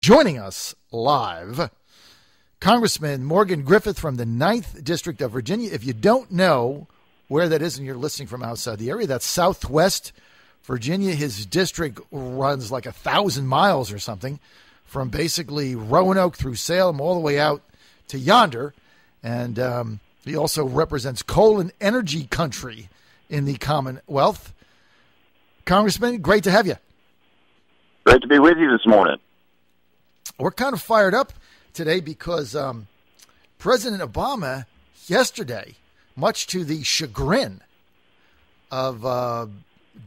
Joining us live, Congressman Morgan Griffith from the 9th District of Virginia. If you don't know where that is and you're listening from outside the area, that's Southwest Virginia. His district runs like 1,000 miles or something from basically Roanoke through Salem all the way out to yonder. And he also represents coal and energy country in the Commonwealth. Congressman, great to have you. Great to be with you this morning. We're kind of fired up today because President Obama yesterday, much to the chagrin of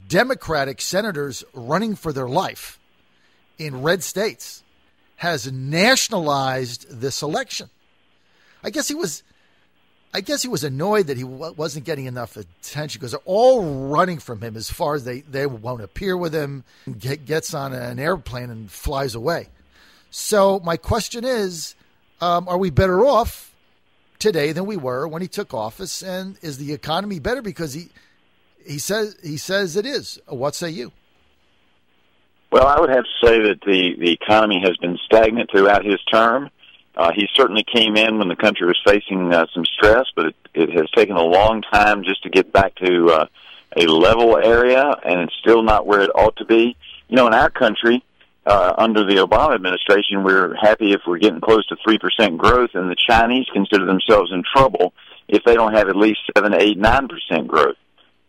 Democratic senators running for their life in red states, has nationalized this election. I guess he was annoyed that he wasn't getting enough attention because they're all running from him as far as they won't appear with him, gets on an airplane and flies away. So my question is, are we better off today than we were when he took office? And is the economy better? Because he says it is. What say you? Well, I would have to say that the economy has been stagnant throughout his term. He certainly came in when the country was facing some stress, but it has taken a long time just to get back to a level area, and it's still not where it ought to be. You know, in our country, under the Obama administration, we're happy if we're getting close to 3% growth, and the Chinese consider themselves in trouble if they don't have at least 7, 8, 9% growth.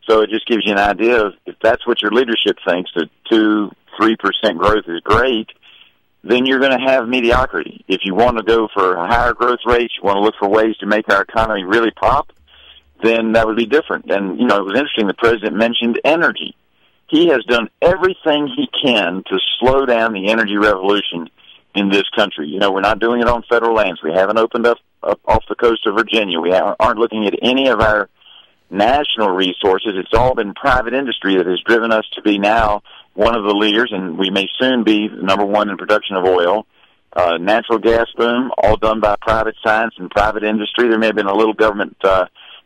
So it just gives you an idea of if that's what your leadership thinks, that 2, 3% growth is great, then you're going to have mediocrity. If you want to go for higher growth rates, you want to look for ways to make our economy really pop, then that would be different. And, you know, it was interesting the president mentioned energy. He has done everything he can to slow down the energy revolution in this country. You know, we're not doing it on federal lands. We haven't opened up off the coast of Virginia. We aren't looking at any of our national resources. It's all been private industry that has driven us to be now one of the leaders, and we may soon be number one in production of oil. Natural gas boom, all done by private science and private industry. There may have been a little government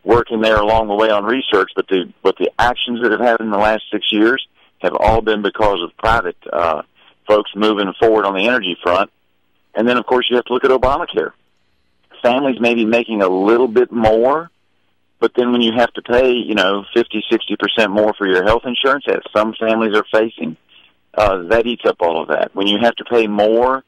working there along the way on research, but the actions that have happened in the last 6 years have all been because of private folks moving forward on the energy front. And then, of course, you have to look at Obamacare. Families may be making a little bit more, but then when you have to pay, 50, 60% more for your health insurance, as some families are facing, that eats up all of that. When you have to pay more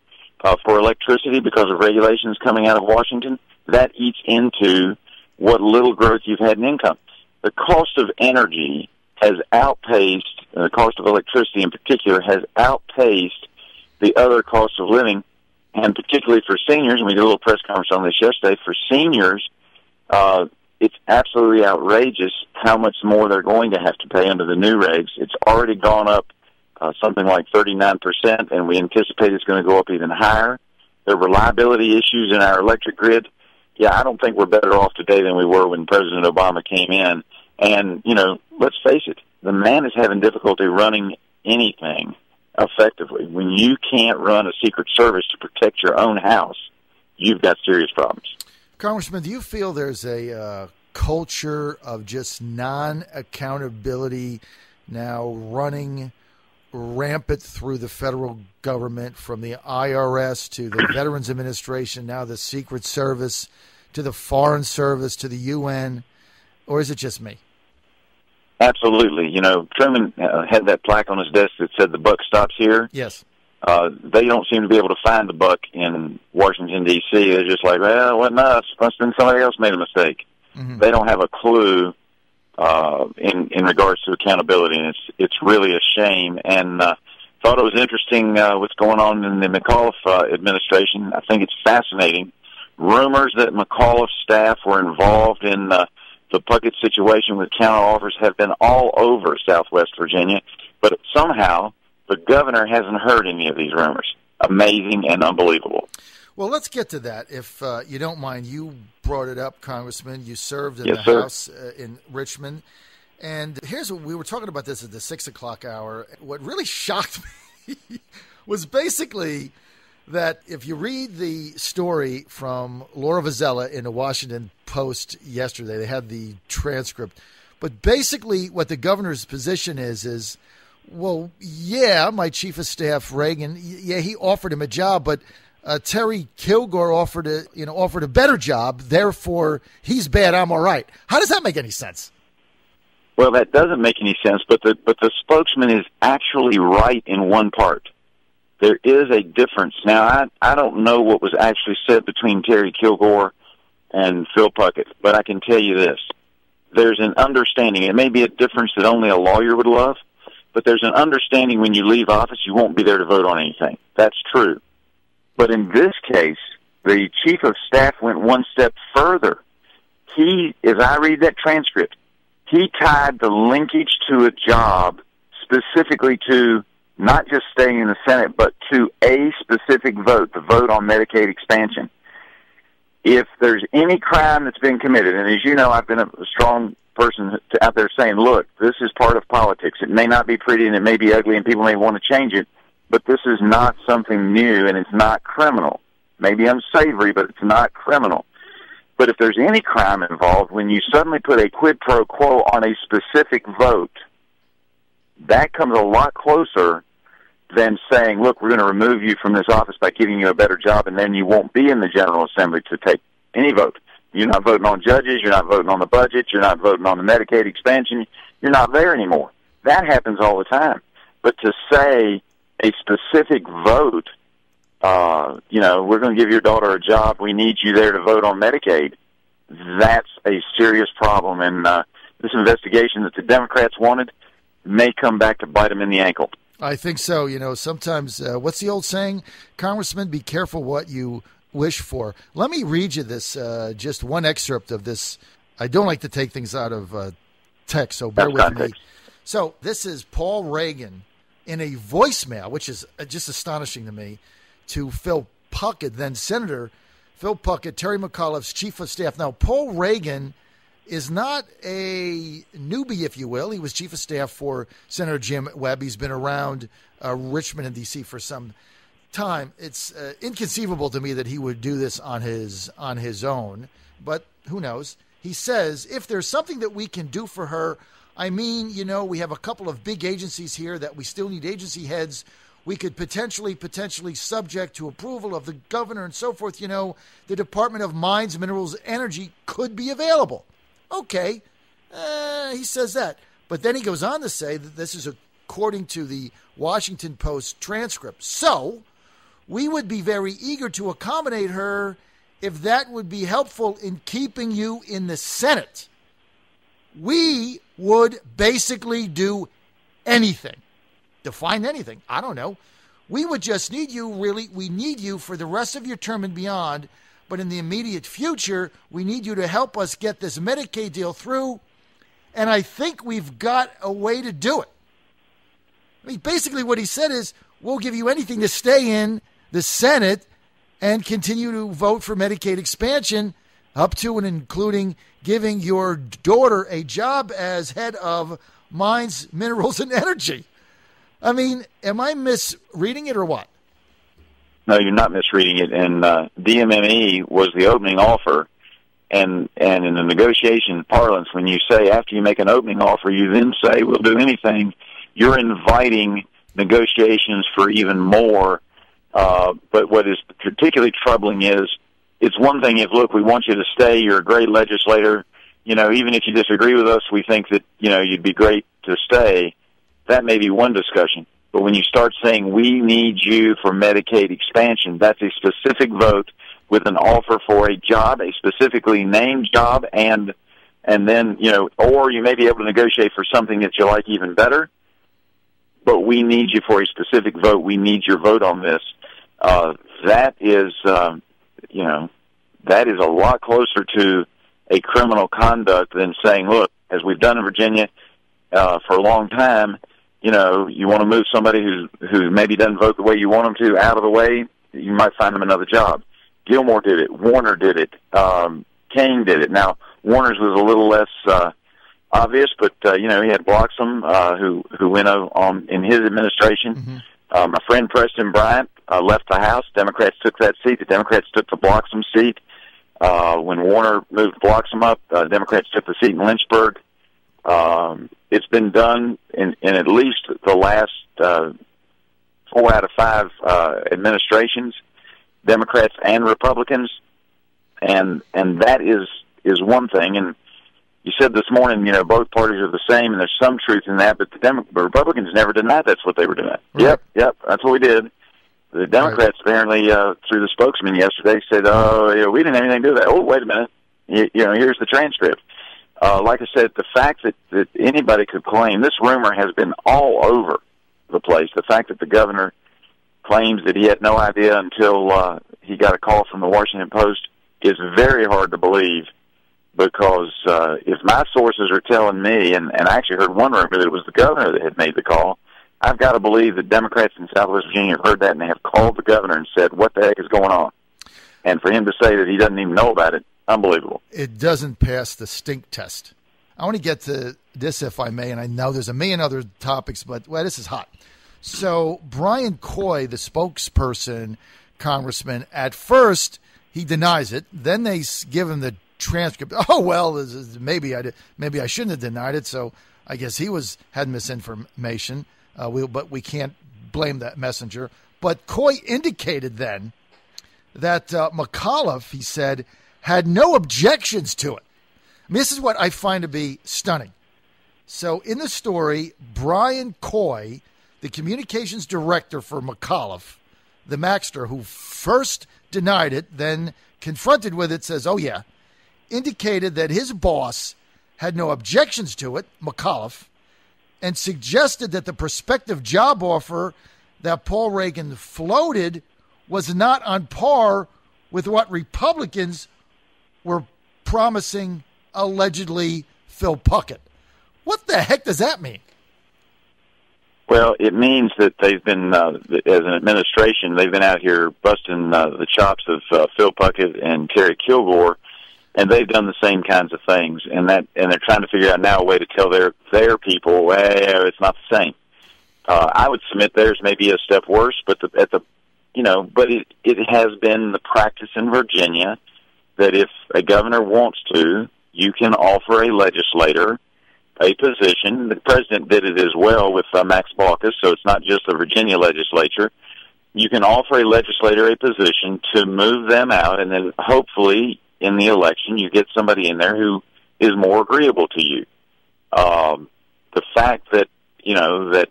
for electricity because of regulations coming out of Washington, that eats into what little growth you've had in income. The cost of energy has outpaced, the cost of electricity in particular, has outpaced the other costs of living, and particularly for seniors, and we did a little press conference on this yesterday, for seniors, it's absolutely outrageous how much more they're going to have to pay under the new regs. It's already gone up something like 39%, and we anticipate it's going to go up even higher. There are reliability issues in our electric grid. Yeah, I don't think we're better off today than we were when President Obama came in. And, let's face it, the man is having difficulty running anything effectively. When you can't run a secret service to protect your own house, you've got serious problems. Congressman, do you feel there's a culture of just non-accountability now running rampant through the federal government, from the IRS to the Veterans Administration, now the Secret Service, to the Foreign Service, to the UN, or is it just me? Absolutely. Truman had that plaque on his desk that said the buck stops here. Yes. They don't seem to be able to find the buck in Washington, D.C. They're just like, well, it wasn't us. Must have been somebody else made a mistake. Mm-hmm. They don't have a clue in regards to accountability, and it's really a shame. And thought it was interesting what's going on in the McAuliffe administration. I think it's fascinating. Rumors that McAuliffe's staff were involved in the Puckett situation with counteroffers have been all over Southwest Virginia, but somehow the governor hasn't heard any of these rumors. Amazing and unbelievable. Well, let's get to that, if you don't mind. You brought it up, Congressman. You served in the sir. House in Richmond. And here's what we were talking about this at the 6 o'clock hour. What really shocked me was basically that if you read the story from Laura Vazella in the Washington Post yesterday, they had the transcript. But basically what the governor's position is, Well, yeah, my chief of staff, Reagan, yeah, he offered him a job, but Terry Kilgore offered a better job. Therefore, he's bad, I'm all right. How does that make any sense? Well, that doesn't make any sense, but the spokesman is actually right in one part. There is a difference. Now, I don't know what was actually said between Terry Kilgore and Phil Puckett, but I can tell you this. There's an understanding. It may be a difference that only a lawyer would love, but there's an understanding when you leave office you won't be there to vote on anything. That's true. But in this case, the chief of staff went one step further. He, as I read that transcript, he tied the linkage to a job specifically to not just staying in the Senate, but to a specific vote, the vote on Medicaid expansion. If there's any crime that's been committed, and as you know, I've been a strong person out there saying, look, this is part of politics. It may not be pretty and it may be ugly and people may want to change it, but this is not something new and it's not criminal. Maybe unsavory, but it's not criminal. But if there's any crime involved, when you suddenly put a quid pro quo on a specific vote, that comes a lot closer than saying, look, we're going to remove you from this office by giving you a better job, and then you won't be in the General Assembly to take any vote. You're not voting on judges. You're not voting on the budget. You're not voting on the Medicaid expansion. You're not there anymore. That happens all the time. But to say a specific vote, we're going to give your daughter a job, we need you there to vote on Medicaid, that's a serious problem. And this investigation that the Democrats wanted may come back to bite them in the ankle. I think so. Sometimes, what's the old saying? Congressman, be careful what you wish for. Let me read you this, just one excerpt of this. I don't like to take things out of text, so bear with me. So this is Paul Reagan in a voicemail, which is just astonishing to me, to Phil Puckett, then Senator Phil Puckett, Terry McAuliffe's chief of staff. Now, Paul Reagan is not a newbie, if you will. He was chief of staff for Senator Jim Webb. He's been around Richmond and D.C. for some time. It's inconceivable to me that he would do this on his own, but who knows? He says, if there's something that we can do for her, I mean, we have a couple of big agencies here that we still need agency heads. We could potentially subject to approval of the governor and so forth. The Department of Mines, Minerals, Energy could be available. Okay, he says that. But then he goes on to say that this is according to the Washington Post transcript. So we would be very eager to accommodate her if that would be helpful in keeping you in the Senate. We would basically do anything. Define anything. I don't know. We would just need you, really. We need you for the rest of your term and beyond. But in the immediate future, we need you to help us get this Medicaid deal through. And I think we've got a way to do it. I mean, basically what he said is, we'll give you anything to stay in the Senate and continue to vote for Medicaid expansion up to and including giving your daughter a job as head of Mines, Minerals, and Energy. I mean, am I misreading it or what? No, you're not misreading it. And DMME was the opening offer. And in the negotiation parlance, when you say after you make an opening offer, you then say we'll do anything, you're inviting negotiations for even more. But what is particularly troubling is it's one thing if, look, we want you to stay, you're a great legislator. Even if you disagree with us, we think that, you'd be great to stay. That may be one discussion. But when you start saying we need you for Medicaid expansion, that's a specific vote with an offer for a job, a specifically named job, and then, or you may be able to negotiate for something that you like even better. But we need you for a specific vote. We need your vote on this. That is a lot closer to a criminal conduct than saying, look, as we've done in Virginia for a long time, you want to move somebody who maybe doesn't vote the way you want them to out of the way, you might find them another job. Gilmore did it. Warner did it. King did it. Now, Warner's was a little less obvious, but, he had Bloxham, who went on in his administration. Mm-hmm. My friend Preston Bryant left the House. Democrats took that seat. The Democrats took the Bloxham seat. When Warner moved Bloxham up, Democrats took the seat in Lynchburg. It's been done in at least the last 4 out of 5 administrations, Democrats and Republicans, and that is one thing. And you said this morning, both parties are the same, and there's some truth in that, but the Republicans never denied that's what they were doing. Right. Yep, that's what we did. The Democrats apparently, through the spokesman yesterday, said, we didn't have anything to do with that. Oh, wait a minute. Here's the transcript. Like I said, the fact that anybody could claim, this rumor has been all over the place. The fact that the governor claims that he had no idea until he got a call from the Washington Post is very hard to believe, because if my sources are telling me, and I actually heard one rumor that it was the governor that had made the call, I've got to believe that Democrats in Southwest Virginia have heard that, and they have called the governor and said, what the heck is going on? And for him to say that he doesn't even know about it, unbelievable. It doesn't pass the stink test. I want to get to this, if I may, and I know there's a million other topics, but, this is hot. So Brian Coy, the spokesperson, congressman, at first he denies it. Then they give him the transcript. Maybe I shouldn't have denied it, so I guess he had misinformation. But we can't blame that messenger. But Coy indicated then that McAuliffe, he said, had no objections to it. This is what I find to be stunning. So in the story, Brian Coy, the communications director for McAuliffe, the MACSTER, who first denied it, then confronted with it, says, indicated that his boss had no objections to it, McAuliffe, and suggested that the prospective job offer that Paul Reagan floated was not on par with what Republicans were promising, allegedly, Phil Puckett. What the heck does that mean? Well, it means that they've been, as an administration, they've been out here busting the chops of Phil Puckett and Terry Kilgore, and they've done the same kinds of things, and they're trying to figure out now a way to tell their people, it's not the same. I would submit theirs may be a step worse, but it has been the practice in Virginia that if a governor wants to, you can offer a legislator a position. The president did it as well with Max Baucus, so it's not just the Virginia legislature. You can offer a legislator a position to move them out, and then hopefully in the election you get somebody in there who is more agreeable to you. The fact that, that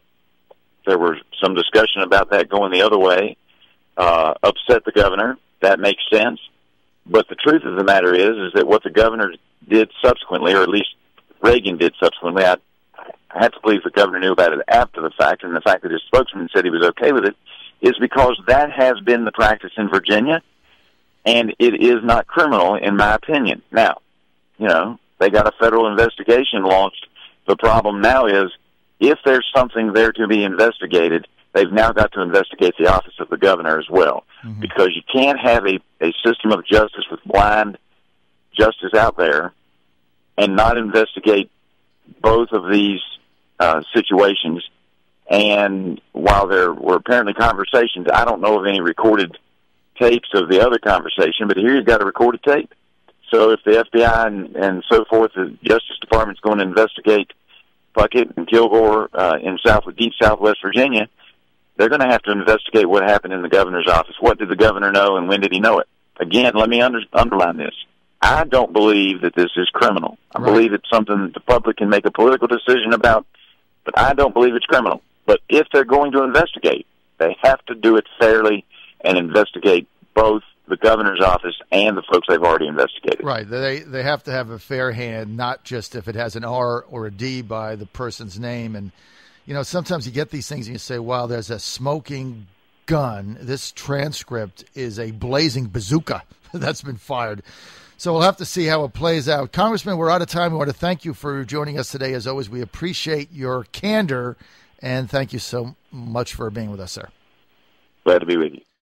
there was some discussion about that going the other way upset the governor, that makes sense. But the truth of the matter is that what the governor did subsequently, or at least Reagan did subsequently, I have to believe the governor knew about it after the fact, and the fact that his spokesman said he was okay with it, is because that has been the practice in Virginia, and it is not criminal, in my opinion. Now, they got a federal investigation launched. The problem now is, if there's something there to be investigated, they've now got to investigate the office of the governor as well, because you can't have a system of justice with blind justice out there and not investigate both of these situations. And while there were apparently conversations, I don't know of any recorded tapes of the other conversation, but here you've got a recorded tape. So if the FBI and so forth, the Justice Department's going to investigate Puckett and Kilgore in deep Southwest Virginia, they're going to have to investigate what happened in the governor's office. What did the governor know, and when did he know it? Again, let me underline this. I don't believe that this is criminal. I believe it's something that the public can make a political decision about, but I don't believe it's criminal. But if they're going to investigate, they have to do it fairly and investigate both the governor's office and the folks they've already investigated. Right. They have to have a fair hand, not just if it has an R or a D by the person's name. And, sometimes you get these things and you say, wow, there's a smoking gun. This transcript is a blazing bazooka that's been fired. So we'll have to see how it plays out. Congressman, we're out of time. We want to thank you for joining us today. As always, we appreciate your candor, and thank you so much for being with us, sir. Glad to be with you.